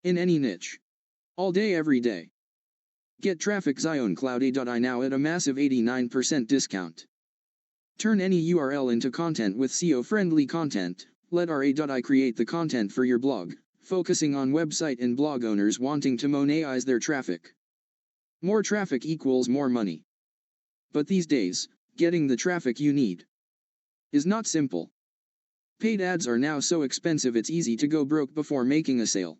In any niche. All day every day. Get TrafficZion Cloud A.I now at a massive 89% discount. Turn any URL into content with SEO Friendly Content. Let our A.I create the content for your blog, focusing on website and blog owners wanting to monetize their traffic. More traffic equals more money. But these days, getting the traffic you need is not simple. Paid ads are now so expensive it's easy to go broke before making a sale.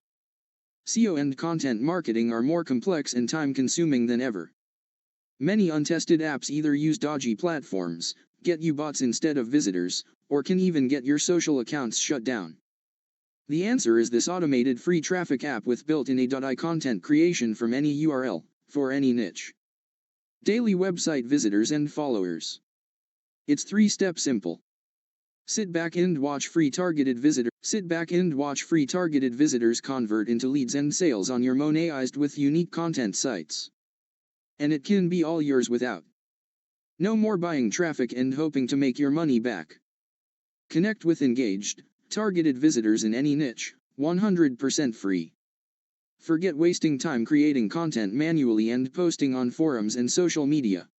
SEO and content marketing are more complex and time-consuming than ever. Many untested apps either use dodgy platforms, get you bots instead of visitors, or can even get your social accounts shut down. The answer is this automated free traffic app with built-in AI content creation from any URL, for any niche. Daily website visitors and followers. It's 3-step simple. Sit back and watch free targeted visitors convert into leads and sales on your monetized with unique content sites. And it can be all yours without. No more buying traffic and hoping to make your money back. Connect with engaged, targeted visitors in any niche, 100% free. Forget wasting time creating content manually and posting on forums and social media.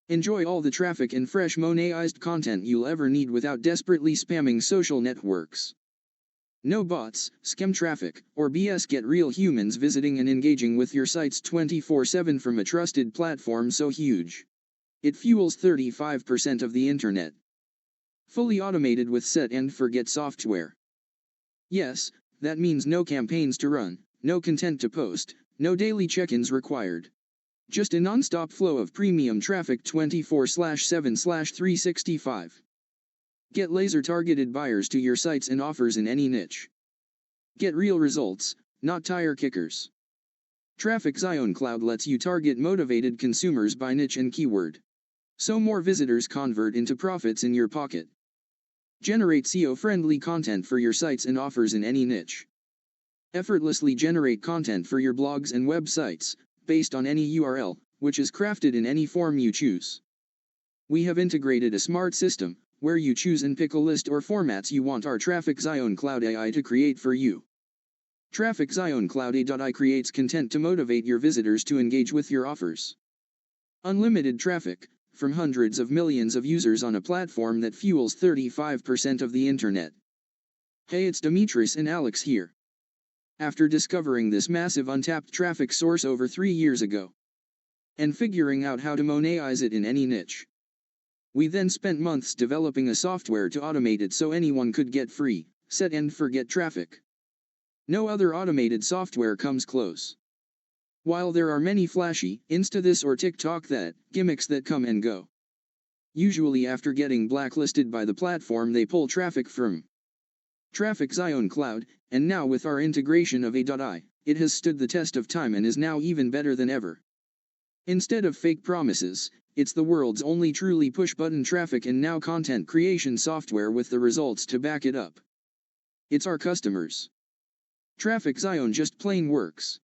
Enjoy all the traffic and fresh monetized content you'll ever need without desperately spamming social networks. No bots, scam traffic, or BS. Get real humans visiting and engaging with your sites 24/7 from a trusted platform so huge it fuels 35% of the internet. Fully automated with set and forget software. Yes, that means no campaigns to run, no content to post, no daily check-ins required. Just a non-stop flow of premium traffic 24/7/365. Get laser-targeted buyers to your sites and offers in any niche. Get real results, not tire kickers. TrafficZion Cloud lets you target motivated consumers by niche and keyword. So more visitors convert into profits in your pocket. Generate SEO-friendly content for your sites and offers in any niche. Effortlessly generate content for your blogs and websites, based on any URL, which is crafted in any form you choose. We have integrated a smart system, where you choose and pick a list or formats you want our TrafficZion Cloud AI to create for you. TrafficZion Cloud AI creates content to motivate your visitors to engage with your offers. Unlimited traffic, from hundreds of millions of users on a platform that fuels 35% of the internet. Hey, it's Dimitris and Alex here. After discovering this massive untapped traffic source over 3 years ago, and figuring out how to monetize it in any niche, we then spent months developing a software to automate it so anyone could get free, set and forget traffic. No other automated software comes close. While there are many flashy, Insta this or TikTok that, gimmicks that come and go, usually after getting blacklisted by the platform they pull traffic from. TrafficZion Cloud, and now with our integration of AI, it has stood the test of time and is now even better than ever. Instead of fake promises, it's the world's only truly push-button traffic and now content creation software with the results to back it up. It's our customers. TrafficZion just plain works.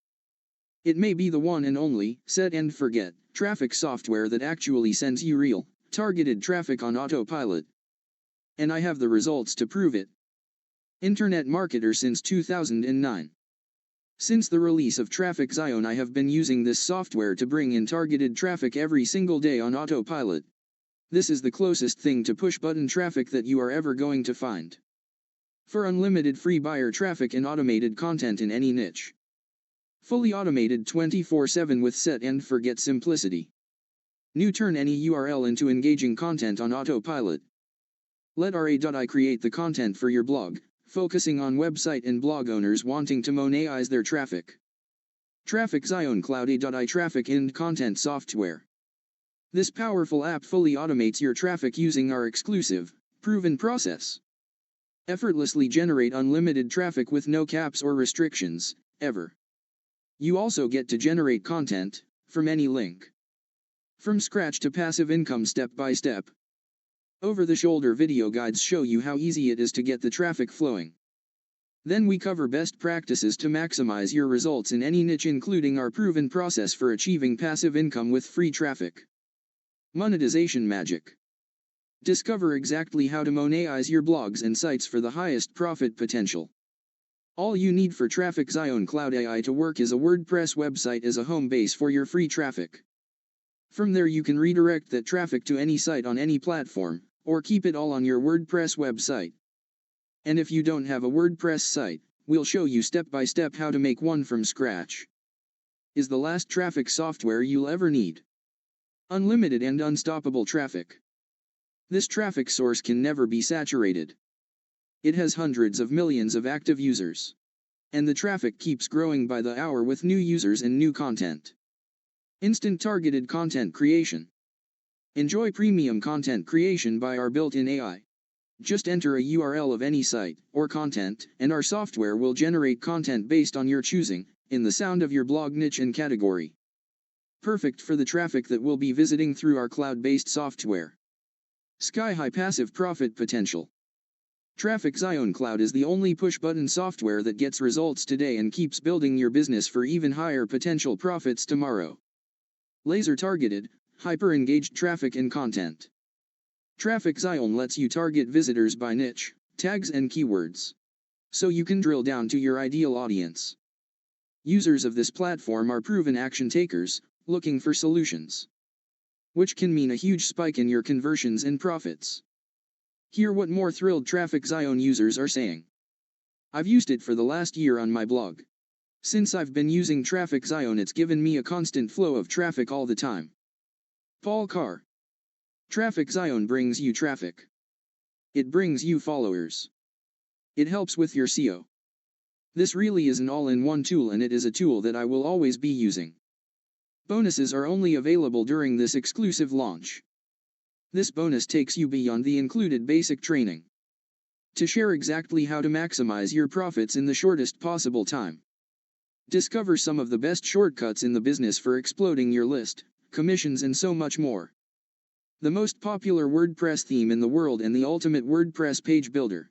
It may be the one and only, set and forget, traffic software that actually sends you real, targeted traffic on autopilot. And I have the results to prove it. Internet marketer since 2009. Since the release of TrafficZion I have been using this software to bring in targeted traffic every single day on autopilot. This is the closest thing to push-button traffic that you are ever going to find. For unlimited free buyer traffic and automated content in any niche. Fully automated 24/7 with set and forget simplicity. New turn any URL into engaging content on autopilot. Let our AI create the content for your blog, focusing on website and blog owners wanting to monetize their traffic. TrafficZion Cloud A.I traffic and content software. This powerful app fully automates your traffic using our exclusive, proven process. Effortlessly generate unlimited traffic with no caps or restrictions, ever. You also get to generate content, from any link. From scratch to passive income step by step. Over-the-shoulder video guides show you how easy it is to get the traffic flowing. Then we cover best practices to maximize your results in any niche, including our proven process for achieving passive income with free traffic. Monetization magic. Discover exactly how to monetize your blogs and sites for the highest profit potential. All you need for TrafficZion Cloud AI to work is a WordPress website as a home base for your free traffic. From there you can redirect that traffic to any site on any platform, or keep it all on your WordPress website. And if you don't have a WordPress site, we'll show you step by step how to make one from scratch. Is the last traffic software you'll ever need. Unlimited and unstoppable traffic. This traffic source can never be saturated. It has hundreds of millions of active users. And the traffic keeps growing by the hour with new users and new content. Instant targeted content creation. Enjoy premium content creation by our built-in AI. Just enter a URL of any site or content, and our software will generate content based on your choosing, in the sound of your blog niche and category. Perfect for the traffic that will be visiting through our cloud-based software. Sky-high passive profit potential. TrafficZion Cloud is the only push-button software that gets results today and keeps building your business for even higher potential profits tomorrow. Laser-targeted, hyper-engaged traffic and content. TrafficZion lets you target visitors by niche, tags and keywords. So you can drill down to your ideal audience. Users of this platform are proven action takers, looking for solutions. Which can mean a huge spike in your conversions and profits. Hear what more thrilled TrafficZion users are saying. I've used it for the last year on my blog. Since I've been using TrafficZion, it's given me a constant flow of traffic all the time. Paul Carr. TrafficZion brings you traffic. It brings you followers. It helps with your SEO. This really is an all-in-one tool, and it is a tool that I will always be using. Bonuses are only available during this exclusive launch. This bonus takes you beyond the included basic training. To share exactly how to maximize your profits in the shortest possible time. Discover some of the best shortcuts in the business for exploding your list, commissions and so much more. The most popular WordPress theme in the world and the ultimate WordPress page builder.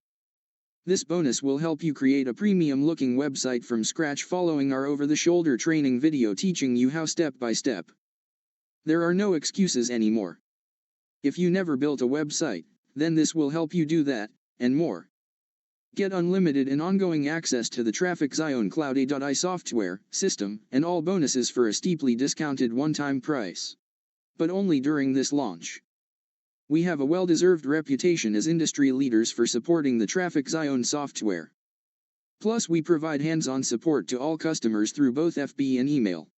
This bonus will help you create a premium-looking website from scratch following our over-the-shoulder training video teaching you how step by step. There are no excuses anymore. If you never built a website, then this will help you do that, and more. Get unlimited and ongoing access to the TrafficZion Cloud A.I software, system, and all bonuses for a steeply discounted one-time price. But only during this launch. We have a well-deserved reputation as industry leaders for supporting the TrafficZion software. Plus we provide hands-on support to all customers through both FB and email.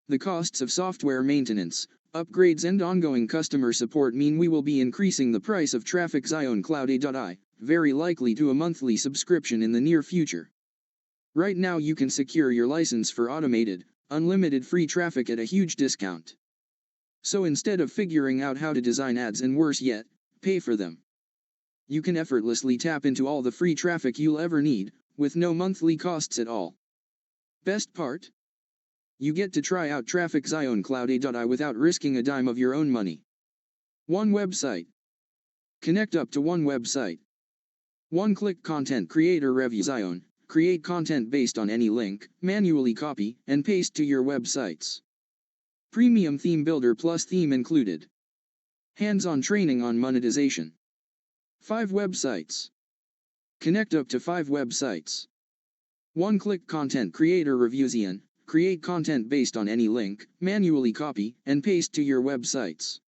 The costs of software maintenance, upgrades and ongoing customer support mean we will be increasing the price of TrafficZion Cloud A.I, very likely to a monthly subscription in the near future. Right now you can secure your license for automated, unlimited free traffic at a huge discount. So instead of figuring out how to design ads and worse yet, pay for them. You can effortlessly tap into all the free traffic you'll ever need, with no monthly costs at all. Best part? You get to try out TrafficZion Cloud A.I without risking a dime of your own money. One website. Connect up to one website. One-click content creator ReviewZion. Create content based on any link, manually copy, and paste to your websites. Premium theme builder plus theme included. Hands-on training on monetization. 5 websites. Connect up to 5 websites. One-click content creator ReviewZion. Create content based on any link, manually copy, and paste to your websites.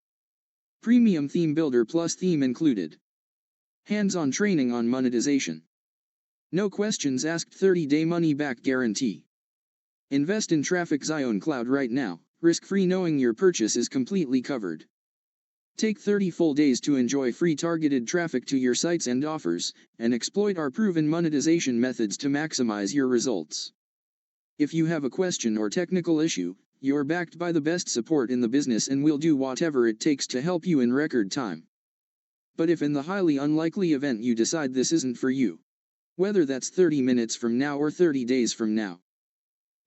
Premium theme builder plus theme included. Hands-on training on monetization. No questions asked 30-day money-back guarantee. Invest in TrafficZion Cloud right now, risk-free knowing your purchase is completely covered. Take 30 full days to enjoy free targeted traffic to your sites and offers, and exploit our proven monetization methods to maximize your results. If you have a question or technical issue, you're backed by the best support in the business and we'll do whatever it takes to help you in record time. But if in the highly unlikely event you decide this isn't for you, whether that's 30 minutes from now or 30 days from now,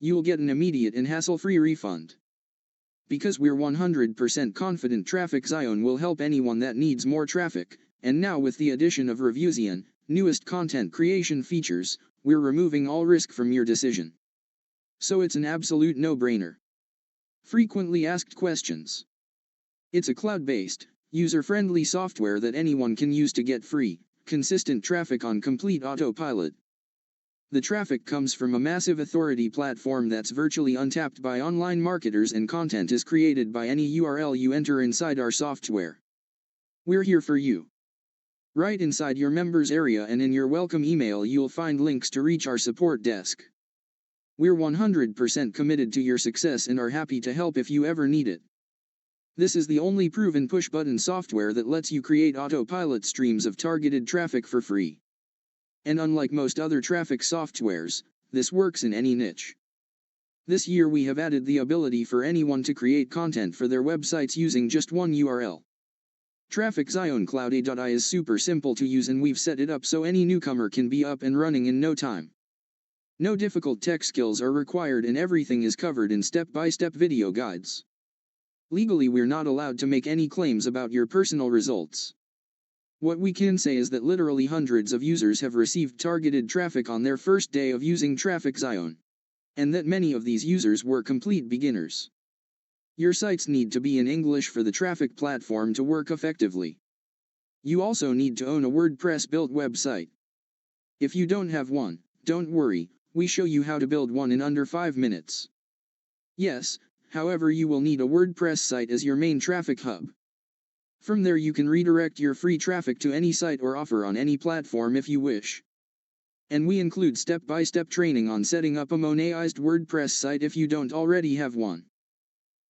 you'll get an immediate and hassle-free refund. Because we're 100% confident TrafficZion will help anyone that needs more traffic, and now with the addition of ReviewZion, newest content creation features, we're removing all risk from your decision. So it's an absolute no-brainer. Frequently asked questions. It's a cloud-based, user-friendly software that anyone can use to get free, consistent traffic on complete autopilot. The traffic comes from a massive authority platform that's virtually untapped by online marketers, and content is created by any URL you enter inside our software. We're here for you. Right inside your members area and in your welcome email you'll find links to reach our support desk. We're 100% committed to your success and are happy to help if you ever need it. This is the only proven push-button software that lets you create autopilot streams of targeted traffic for free. And unlike most other traffic softwares, this works in any niche. This year we have added the ability for anyone to create content for their websites using just one URL. TrafficZion Cloud A.I is super simple to use, and we've set it up so any newcomer can be up and running in no time. No difficult tech skills are required, and everything is covered in step-by-step video guides. Legally, we're not allowed to make any claims about your personal results. What we can say is that literally hundreds of users have received targeted traffic on their first day of using TrafficZion. And that many of these users were complete beginners. Your sites need to be in English for the traffic platform to work effectively. You also need to own a WordPress-built website. If you don't have one, don't worry, we show you how to build one in under 5 minutes. Yes, however, you will need a WordPress site as your main traffic hub. From there you can redirect your free traffic to any site or offer on any platform if you wish. And we include step-by-step training on setting up a monetized WordPress site if you don't already have one.